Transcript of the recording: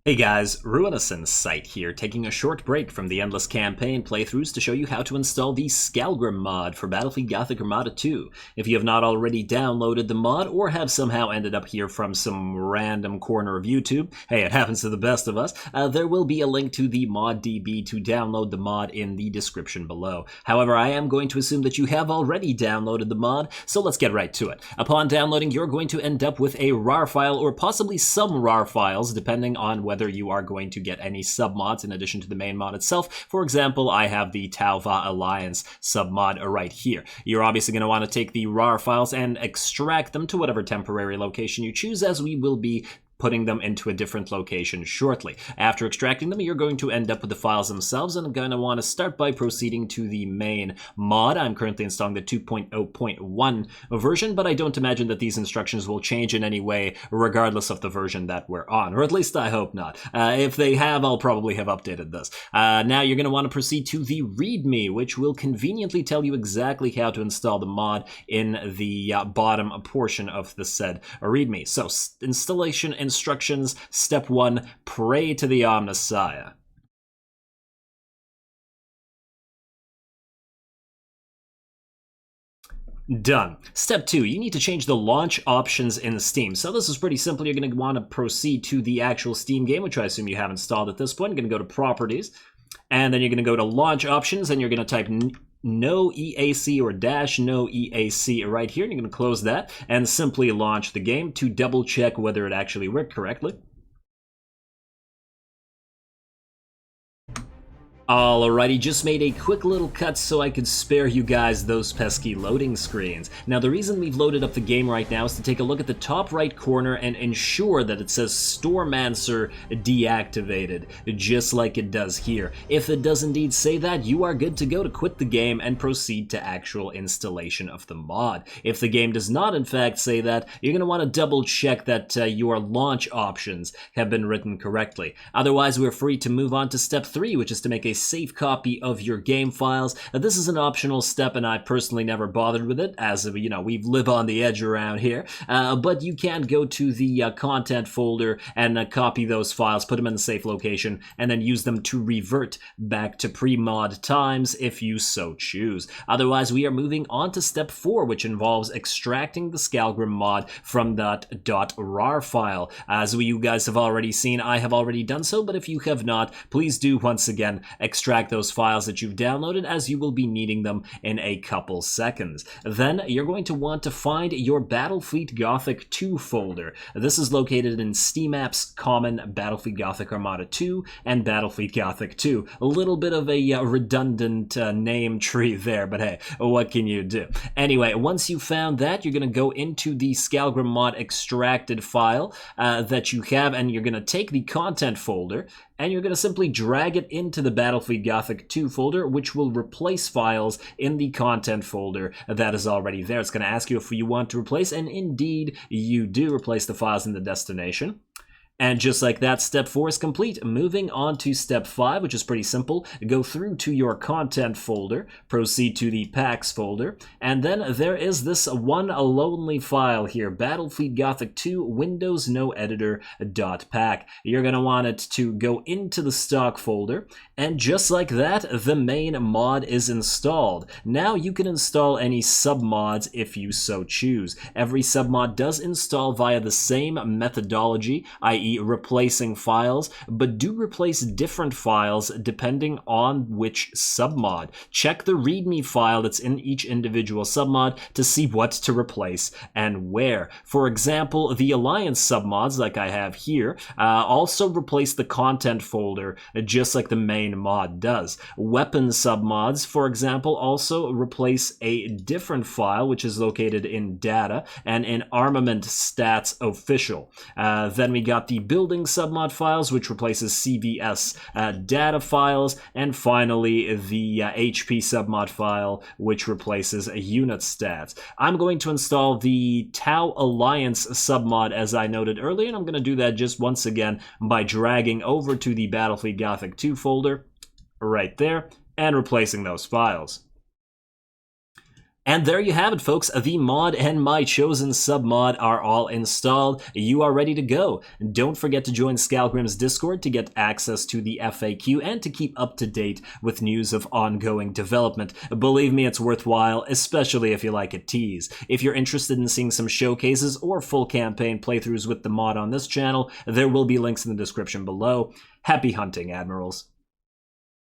Hey guys, Ruinous Sight here, taking a short break from the endless campaign playthroughs to show you how to install the Skalgrim mod for Battlefleet Gothic Armada 2. If you have not already downloaded the mod, or have somehow ended up here from some random corner of YouTube, hey, it happens to the best of us, there will be a link to the mod DB to download the mod in the description below. However, I am going to assume that you have already downloaded the mod, so let's get right to it. Upon downloading, you're going to end up with a RAR file, or possibly some RAR files, depending on whether you are going to get any submods in addition to the main mod itself. For example, I have the Tauva Alliance submod right here. You're obviously going to want to take the RAR files and extract them to whatever temporary location you choose, as we will be putting them into a different location shortly. After extracting them, you're going to end up with the files themselves, and I'm going to want to start by proceeding to the main mod. I'm currently installing the 2.0.1 version, but I don't imagine that these instructions will change in any way regardless of the version that we're on, or at least I hope not. If they have, I'll probably have updated this. Now you're going to want to proceed to the README, which will conveniently tell you exactly how to install the mod in the bottom portion of the said README. So, installation instructions. Step 1, pray to the Omnissiah. Done. Step 2, you need to change the launch options in Steam. So this is pretty simple. You're going to want to proceed to the actual Steam game, which I assume you have installed at this point. You're going to go to Properties, and then you're going to go to Launch Options, and you're going to type no EAC or -no EAC right here, and you're going to close that and simply launch the game to double check whether it actually worked correctly. Alrighty, just made a quick little cut so I could spare you guys those pesky loading screens. Now the reason we've loaded up the game right now is to take a look at the top right corner and ensure that it says Stormancer deactivated, just like it does here. If it does indeed say that, you are good to go to quit the game and proceed to actual installation of the mod. If the game does not in fact say that, you're going to want to double check that your launch options have been written correctly. Otherwise, we're free to move on to step 3, which is to make a safe copy of your game files. This is an optional step, and I personally never bothered with it, as we live on the edge around here. But you can go to the content folder and copy those files, put them in a safe location, and then use them to revert back to pre-mod times if you so choose. Otherwise, we are moving on to step 4, which involves extracting the Skalgrim mod from that .rar file. As you guys have already seen, I have already done so, but if you have not, please do once again extract those files that you've downloaded, as you will be needing them in a couple seconds. Then you're going to want to find your Battlefleet Gothic 2 folder. This is located in Steam Apps Common, Battlefleet Gothic Armada 2, and Battlefleet Gothic 2. A little bit of a redundant name tree there, but hey, what can you do? Anyway, once you've found that, you're going to go into the Skalgrim Mod extracted file that you have, and you're going to take the content folder, and you're going to simply drag it into the Battlefleet Gothic 2 folder, which will replace files in the content folder that is already there. It's going to ask you if you want to replace, and indeed you do replace the files in the destination. And just like that, step 4 is complete. Moving on to step 5, which is pretty simple. Go through to your content folder, proceed to the packs folder, and then there is this one lonely file here, Battlefleet Gothic 2 Windows No Editor .pack. You're going to want it to go into the stock folder, and just like that, the main mod is installed. Now you can install any submods if you so choose. Every submod does install via the same methodology, i.e. replacing files, but do replace different files depending on which submod. Check the README file that's in each individual submod to see what to replace and where. For example, the Alliance submods, like I have here, also replace the content folder just like the main mod does. Weapon submods, for example, also replace a different file, which is located in Data and in Armament Stats Official. Then we got the building submod files, which replaces CVS data files, and finally the HP submod file, which replaces unit stats. I'm going to install the Tau Alliance submod as I noted earlier, and I'm going to do that just once again by dragging over to the Battlefleet Gothic 2 folder right there and replacing those files. And there you have it, folks. The mod and my chosen sub-mod are all installed. You are ready to go. Don't forget to join Skalgrim's Discord to get access to the FAQ and to keep up to date with news of ongoing development. Believe me, it's worthwhile, especially if you like a tease. If you're interested in seeing some showcases or full campaign playthroughs with the mod on this channel, there will be links in the description below. Happy hunting, Admirals.